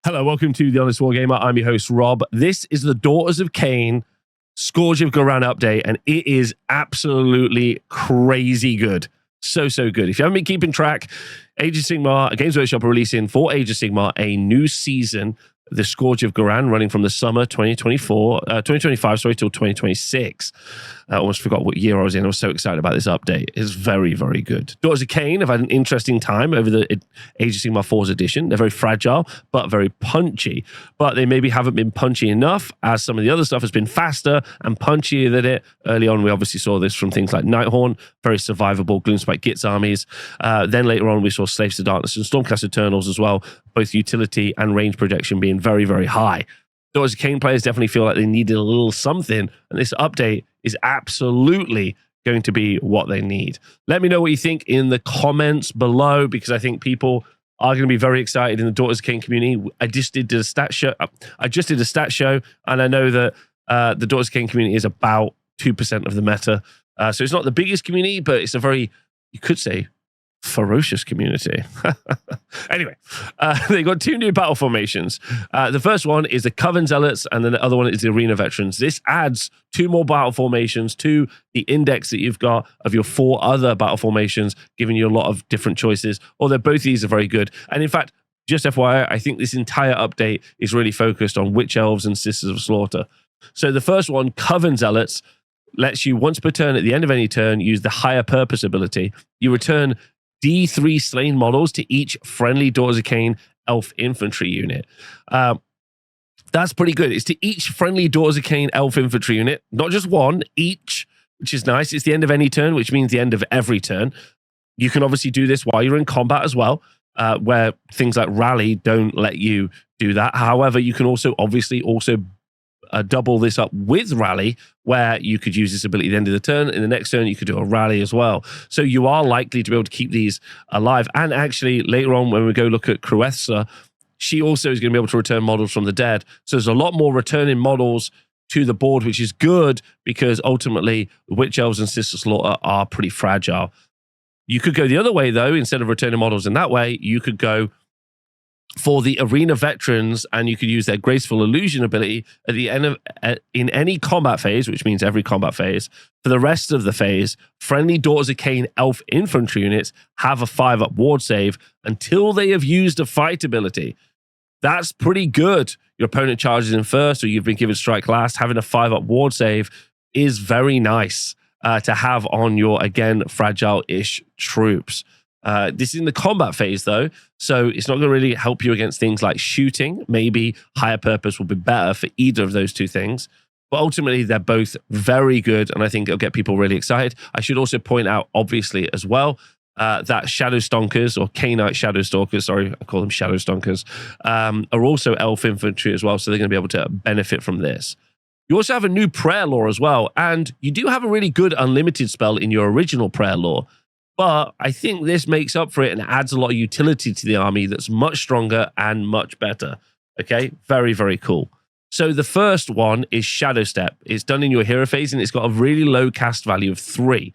Hello, welcome to The Honest Wargamer. I'm your host, Rob. This is the Daughters of Khaine Scourge of Ghyran update, and it is absolutely crazy good. So good. If you haven't been keeping track, Age of Sigmar, Games Workshop are releasing for Age of Sigmar a new season, the Scourge of Ghyran, running from the summer 2025, till 2026. I almost forgot what year I was in. I was so excited about this update. It's very good. Daughters of Khaine have had an interesting time over the Age of Sigmar 4's edition. They're very fragile, but very punchy. But they maybe haven't been punchy enough, as some of the other stuff has been faster and punchier than it. Early on, we obviously saw this from things like Nighthorn, very survivable Gloomspite Gitz armies. Then later on, we saw Slaves to Darkness and Stormcast Eternals as well, both utility and range projection being very high. Daughters of Khaine players definitely feel like they needed a little something, and this update is absolutely going to be what they need. Let me know what you think in the comments below, because I think people are going to be very excited in the Daughters of Khaine community. I just did a stat show, and I know that the Daughters of Khaine community is about 2% of the meta. So it's not the biggest community, but it's a very, you could say, ferocious community. Anyway, they got two new battle formations. The first one is the Coven Zealots, and then the other one is the Arena Veterans. This adds two more battle formations to the index that you've got of your four other battle formations, giving you a lot of different choices. Although both these are very good. And in fact, just FYI, I think this entire update is really focused on Witch Elves and Sisters of Slaughter. So the first one, Coven Zealots, lets you once per turn at the end of any turn use the Higher Purpose ability. You return D3 slain models to each friendly Daughters of Khaine elf infantry unit. That's pretty good. It's to each friendly Daughters of Khaine elf infantry unit, not just one, each, which is nice. It's the end of any turn, which means the end of every turn. You can obviously do this while you're in combat as well, where things like Rally don't let you do that. However, you can also double this up with Rally, where you could use this ability at the end of the turn. In the next turn, you could do a Rally as well. So you are likely to be able to keep these alive. And actually, later on, when we go look at Cruessa, she also is going to be able to return models from the dead. So there's a lot more returning models to the board, which is good, because ultimately, Witch Elves and Sister Slaughter are pretty fragile. You could go the other way, though. Instead of returning models in that way, you could go for the Arena Veterans, and you could use their Graceful Illusion ability at the end of in any combat phase, which means every combat phase. For the rest of the phase, friendly Daughters of Khaine elf infantry units have a 5-up ward save until they have used a fight ability. That's pretty good. Your opponent charges in first, or you've been given strike last. Having a 5-up ward save is very nice to have on your, again, fragile-ish troops. This is in the combat phase, though, so it's not going to really help you against things like shooting. Maybe Higher Purpose will be better for either of those two things, but ultimately they're both very good, and I think it'll get people really excited. I should also point out, obviously, as well, that Shadow Stonkers, or Khainite Shadow Stalkers, sorry, I call them Shadow Stonkers, are also elf infantry as well, so they're going to be able to benefit from this. You also have a new prayer lore as well, and you do have a really good unlimited spell in your original prayer lore. But I think this makes up for it and adds a lot of utility to the army that's much stronger and much better. Okay, very cool. So the first one is Shadow Step. It's done in your hero phase, and it's got a really low cast value of 3.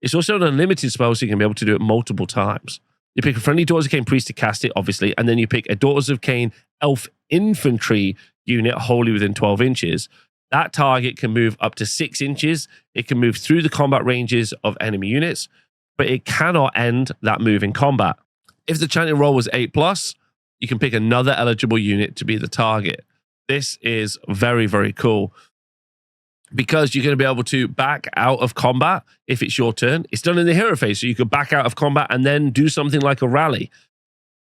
It's also an unlimited spell, so you can be able to do it multiple times. You pick a friendly Daughters of Khaine priest to cast it, obviously, and then you pick a Daughters of Khaine elf infantry unit wholly within 12 inches. That target can move up to 6 inches. It can move through the combat ranges of enemy units, but it cannot end that move in combat. If the chanting roll was 8+, you can pick another eligible unit to be the target. This is very cool, because you're going to be able to back out of combat if it's your turn. It's done in the hero phase, so you could back out of combat and then do something like a Rally.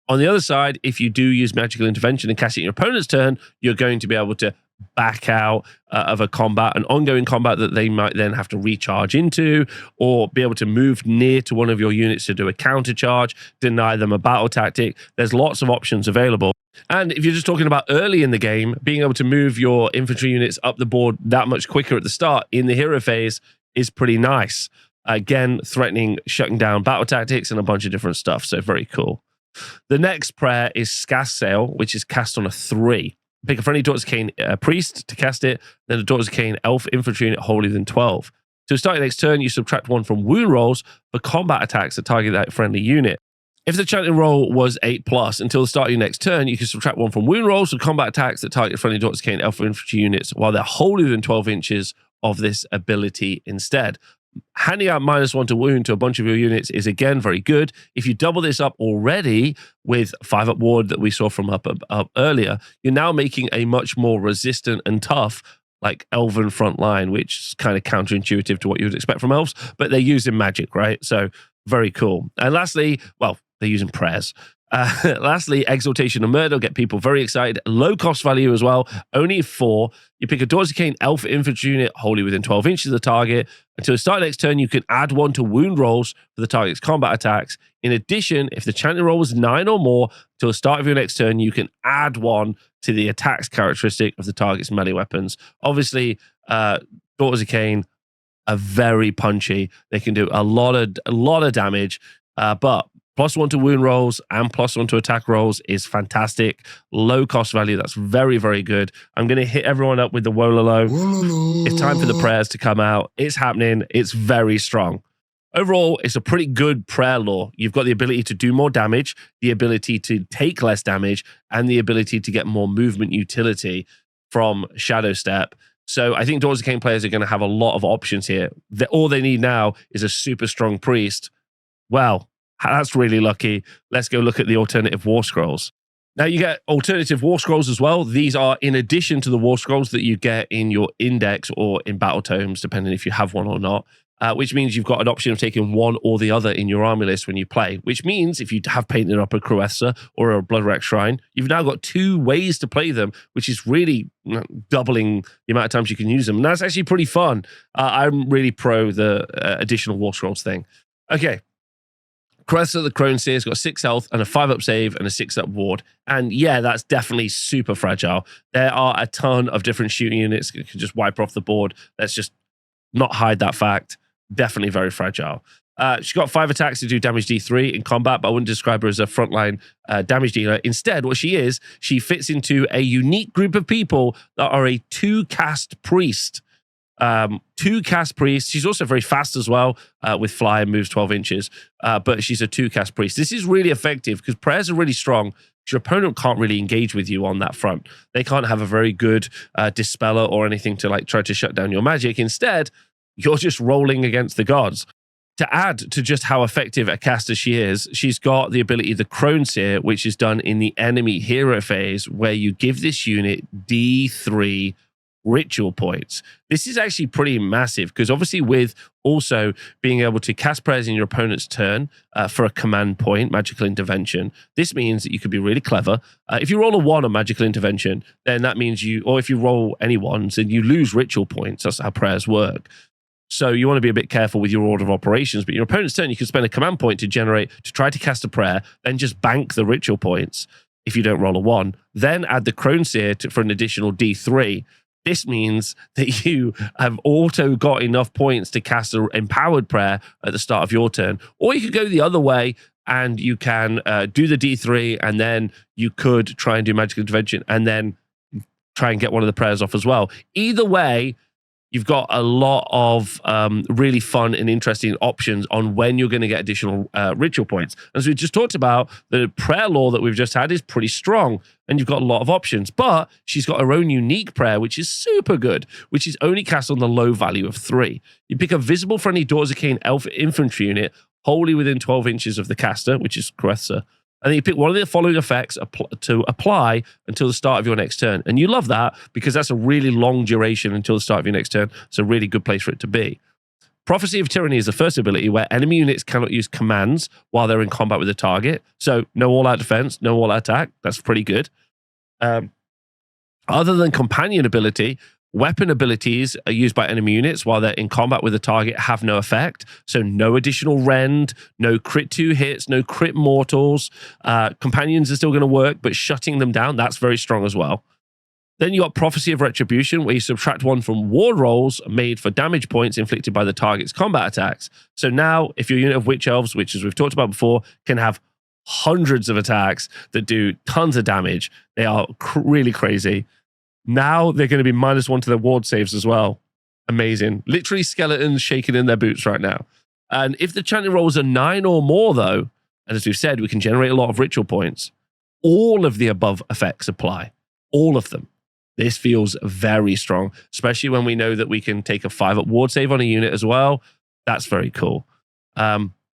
On the other side, if you do use Magical Intervention and cast it in your opponent's turn, you're going to be able to back out of a combat, an ongoing combat that they might then have to recharge into, or be able to move near to one of your units to do a counter charge, deny them a battle tactic. There's lots of options available. And if you're just talking about early in the game, being able to move your infantry units up the board that much quicker at the start in the hero phase is pretty nice. Again, threatening shutting down battle tactics and a bunch of different stuff. So very cool. The next prayer is Scast Sail, which is cast on a 3. Pick a friendly Daughters of Khaine priest to cast it, then a Daughters of Khaine elf infantry unit wholly within 12. To start your next turn, you subtract 1 from wound rolls for combat attacks that target that friendly unit. If the chanting roll was 8+ until the start of your next turn, you can subtract 1 from wound rolls or combat attacks that target friendly Daughters of Khaine Alpha Infantry units while they're wholly within 12 inches of this ability instead. Handing out -1 to wound to a bunch of your units is again very good. If you double this up already with 5-up ward that we saw from up earlier, you're now making a much more resistant and tough like elven front line, which is kind of counterintuitive to what you would expect from elves, but they're using magic, right? So very cool. And lastly, well, they're using prayers. Lastly, Exaltation and Murder will get people very excited. Low cost value as well, only 4. You pick a Daughters of Khaine Alpha Infantry unit wholly within 12 inches of the target. Until the start of next turn, you can add 1 to wound rolls for the target's combat attacks. In addition, if the chanting roll was 9 or more, until the start of your next turn, you can add 1 to the attacks characteristic of the target's melee weapons. Obviously, Daughters of Khaine are very punchy. They can do a lot of damage, but +1 to wound rolls and +1 to attack rolls is fantastic. Low cost value. That's very, very good. I'm going to hit everyone up with the Wololo. It's time for the prayers to come out. It's happening. It's very strong. Overall, it's a pretty good prayer lore. You've got the ability to do more damage, the ability to take less damage, and the ability to get more movement utility from Shadow Step. So I think Daughters of Khaine players are going to have a lot of options here. All they need now is a super strong priest. Well, that's really lucky. Let's go look at the alternative war scrolls. Now you get alternative war scrolls as well. These are in addition to the war scrolls that you get in your index or in battle tomes, depending if you have one or not, which means you've got an option of taking one or the other in your army list when you play, which means if you have painted up a Cruessa or a Bloodwreck Shrine, you've now got 2 ways to play them, which is really doubling the amount of times you can use them. And that's actually pretty fun. I'm really pro the additional war scrolls thing. Okay. Cressa the Crone Seer's got 6 health and a 5-up save and a 6-up ward. And yeah, that's definitely super fragile. There are a ton of different shooting units that can just wipe her off the board. Let's just not hide that fact. Definitely very fragile. She's got 5 attacks to do damage D3 in combat, but I wouldn't describe her as a frontline damage dealer. Instead, what she is, she fits into a unique group of people that are a 2-cast priest. 2-cast priest. She's also very fast as well with fly and moves 12 inches, but she's a 2-cast priest. This is really effective because prayers are really strong. Your opponent can't really engage with you on that front. They can't have a very good dispeller or anything to like try to shut down your magic. Instead, you're just rolling against the gods. To add to just how effective a caster she is, she's got the ability, the Crone Seer, which is done in the enemy hero phase, where you give this unit D3 ritual points. This is actually pretty massive because obviously with also being able to cast prayers in your opponent's turn for a command point, magical intervention, this means that you could be really clever. If you roll a 1 on magical intervention, then that means or if you roll any ones, then you lose ritual points. That's how prayers work. So you want to be a bit careful with your order of operations, but your opponent's turn, you can spend a command point to try to cast a prayer, then just bank the ritual points if you don't roll a 1, then add the Crone Seer for an additional D3. This means that you have also got enough points to cast an empowered prayer at the start of your turn. Or you could go the other way and you can do the D3 and then you could try and do magical intervention and then try and get one of the prayers off as well. Either way, you've got a lot of really fun and interesting options on when you're going to get additional ritual points. As we just talked about, the prayer lore that we've just had is pretty strong, and you've got a lot of options. But she's got her own unique prayer, which is super good, which is only cast on the low value of 3. You pick a visible friendly Daughters of Khaine Elf Infantry unit wholly within 12 inches of the caster, which is Cruessa. And then you pick one of the following effects to apply until the start of your next turn. And you love that because that's a really long duration until the start of your next turn. It's a really good place for it to be. Prophecy of Tyranny is the first ability where enemy units cannot use commands while they're in combat with the target. So no all-out defense, no all-out attack. That's pretty good. Other than companion ability, weapon abilities are used by enemy units while they're in combat with the target have no effect. So no additional rend, no crit 2 hits, no crit mortals. Companions are still going to work, but shutting them down, that's very strong as well. Then you got Prophecy of Retribution, where you subtract 1 from ward rolls made for damage points inflicted by the target's combat attacks. So now, if your unit of Witch Elves, which as we've talked about before, can have hundreds of attacks that do tons of damage, they are really crazy. Now they're going to be -1 to their ward saves as well. Amazing. Literally skeletons shaking in their boots right now. And if the chanting rolls are 9 or more, though, And as we've said, we can generate a lot of ritual points. All of the above effects apply. All of them. This feels very strong, especially when we know that we can take a 5-up ward save on a unit as well. That's very cool.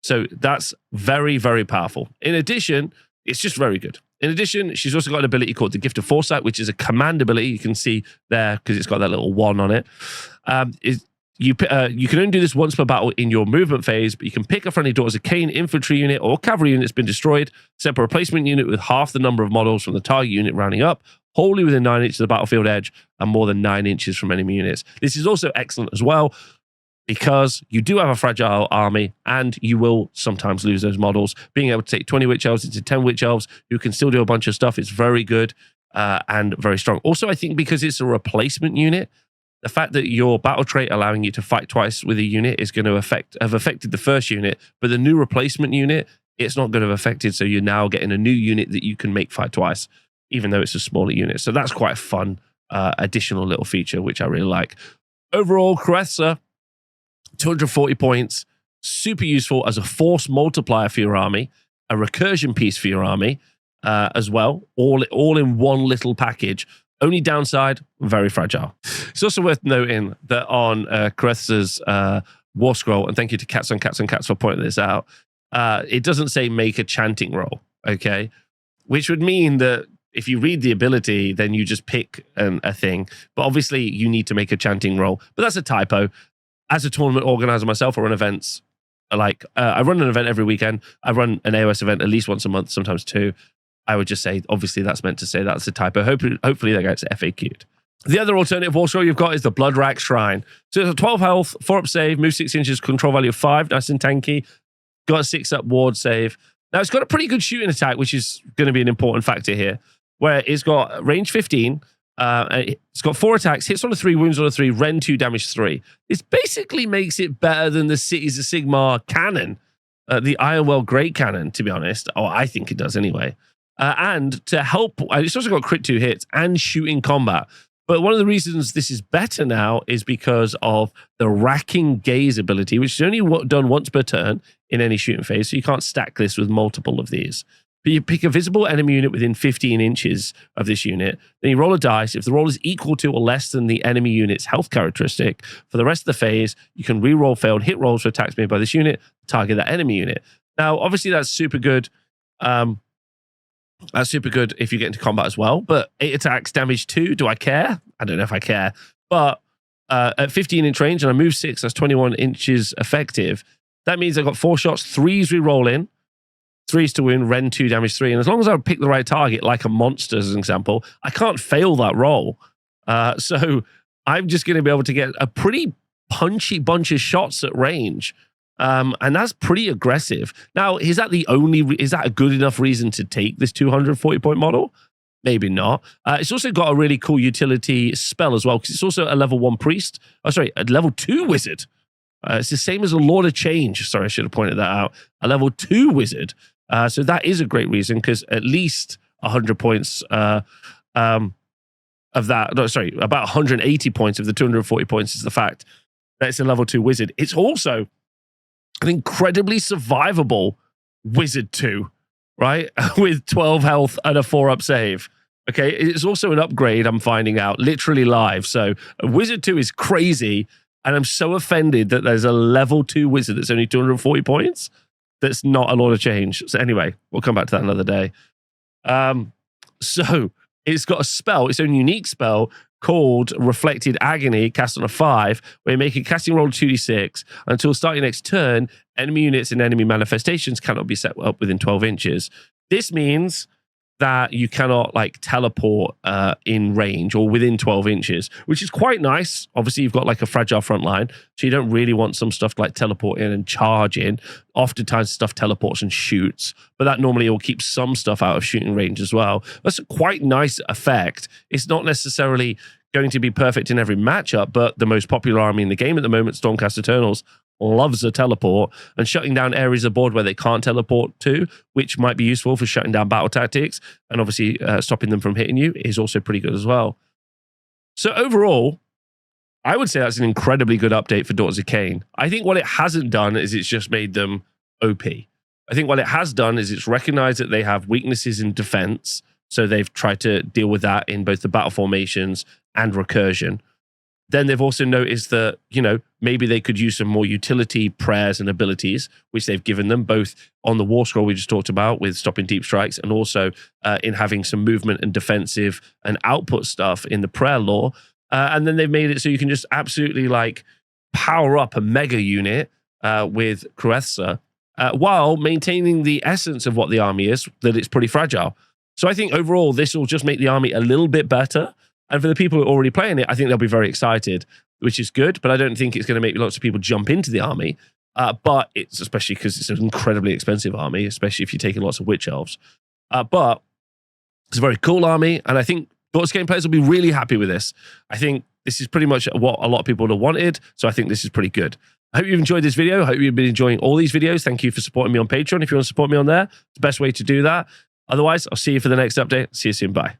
So that's very, very powerful. In addition, it's just very good. In addition, she's also got an ability called the Gift of Foresight, which is a command ability. You can see there because it's got that little 1 on it. You can only do this once per battle in your movement phase, but you can pick a friendly Daughters of Khaine infantry unit or cavalry unit that's been destroyed, set up a replacement unit with half the number of models from the target unit rounding up, wholly within 9 inches of the battlefield edge, and more than 9 inches from enemy units. This is also excellent as well, because you do have a fragile army and you will sometimes lose those models. Being able to take 20 Witch Elves into 10 Witch Elves who can still do a bunch of stuff is very good and very strong. Also, I think because it's a replacement unit, the fact that your battle trait allowing you to fight twice with a unit is going to have affected the first unit, but the new replacement unit, it's not going to have affected, so you're now getting a new unit that you can make fight twice, even though it's a smaller unit. So that's quite a fun additional little feature, which I really like. Overall, Krethza, 240 points, super useful as a force multiplier for your army, a recursion piece for your army as well, all in one little package. Only downside, very fragile. It's also worth noting that on Krethza's War Scroll, and thank you to Cats on Cats on Cats for pointing this out, it doesn't say make a chanting roll, okay? Which would mean that if you read the ability, then you just pick a thing. But obviously, you need to make a chanting roll. But that's a typo. As a tournament organizer myself, I run events. I run an event every weekend. I run an AOS event at least once a month, sometimes 2. I would just say, obviously, that's meant to say that's a typo. Hopefully that gets FAQ'd. The other alternative war scroll you've got is the Blood Rack Shrine. So it's a 12 health, 4-up save, move 6 inches, control value of 5, nice and tanky. Got a 6-up ward save. Now, it's got a pretty good shooting attack, which is going to be an important factor here, where it's got range 15, it's got 4 attacks, hits on a 3, wounds on a 3, rend 2, damage 3. This basically makes it better than the Cities of Sigmar cannon, the Ironwell Great Cannon, to be honest. Oh, I think it does anyway. And to help, it's also got crit 2 hits and shooting combat. But one of the reasons this is better now is because of the Racking Gaze ability, which is only done once per turn in any shooting phase, so you can't stack this with multiple of these. But you pick a visible enemy unit within 15 inches of this unit, then you roll a dice. If the roll is equal to or less than the enemy unit's health characteristic, for the rest of the phase, you can re-roll failed hit rolls for attacks made by this unit, target that enemy unit. Now, obviously, that's super good. That's super good if you get into combat as well. But 8 attacks, damage 2. Do I care? I don't know if I care. But at 15-inch range, and I move 6, that's 21 inches effective. That means I've got 4 shots, 3s re-roll in, 3s to win, rend 2, damage 3. And as long as I pick the right target, like a monster as an example, I can't fail that roll. So I'm just going to be able to get a pretty punchy bunch of shots at range. And that's pretty aggressive. Now, is that a good enough reason to take this 240 point model? Maybe not. It's also got a really cool utility spell as well, because it's also a level 1 priest. Oh, sorry, a level 2 wizard. It's the same as a Lord of Change. Sorry, I should have pointed that out. A level 2 wizard. So that is a great reason, because at least 100 points of that, no, sorry, about 180 points of the 240 points is the fact that it's a level 2 wizard. It's also an incredibly survivable Wizard 2, right? With 12 health and a 4-up save. Okay, it's also an upgrade, I'm finding out, literally live. So Wizard 2 is crazy, and I'm so offended that there's a level 2 wizard that's only 240 points. That's not a lot of change. So anyway, we'll come back to that another day. So it's got a spell, its own unique spell, called Reflected Agony, cast on a 5, where you make a casting roll 2d6. Until starting next turn, enemy units and enemy manifestations cannot be set up within 12 inches. This means that you cannot teleport in range or within 12 inches, which is quite nice. Obviously, you've got a fragile front line, so you don't really want some stuff to teleport in and charge in. Oftentimes, stuff teleports and shoots, but that normally will keep some stuff out of shooting range as well. That's a quite nice effect. It's not necessarily going to be perfect in every matchup, but the most popular army in the game at the moment, Stormcast Eternals, loves a teleport, and shutting down areas of board where they can't teleport to, which might be useful for shutting down battle tactics, and obviously stopping them from hitting you, is also pretty good as well. So overall, I would say that's an incredibly good update for Daughters of Khaine. I think what it hasn't done is it's just made them OP. I think what it has done is it's recognized that they have weaknesses in defense. So they've tried to deal with that in both the battle formations and recursion. Then they've also noticed that, you know, maybe they could use some more utility prayers and abilities, which they've given them both on the War Scroll we just talked about with stopping deep strikes, and also in having some movement and defensive and output stuff in the prayer lore. And then they've made it so you can just absolutely like power up a mega unit with Kruethsa while maintaining the essence of what the army is, that it's pretty fragile. So I think overall, this will just make the army a little bit better. And for the people who are already playing it, I think they'll be very excited, which is good. But I don't think it's going to make lots of people jump into the army. But it's especially because it's an incredibly expensive army, especially if you're taking lots of witch elves. But it's a very cool army. And I think Daughters of Khaine players will be really happy with this. I think this is pretty much what a lot of people would have wanted. So I think this is pretty good. I hope you've enjoyed this video. I hope you've been enjoying all these videos. Thank you for supporting me on Patreon. If you want to support me on there, it's the best way to do that. Otherwise, I'll see you for the next update. See you soon. Bye.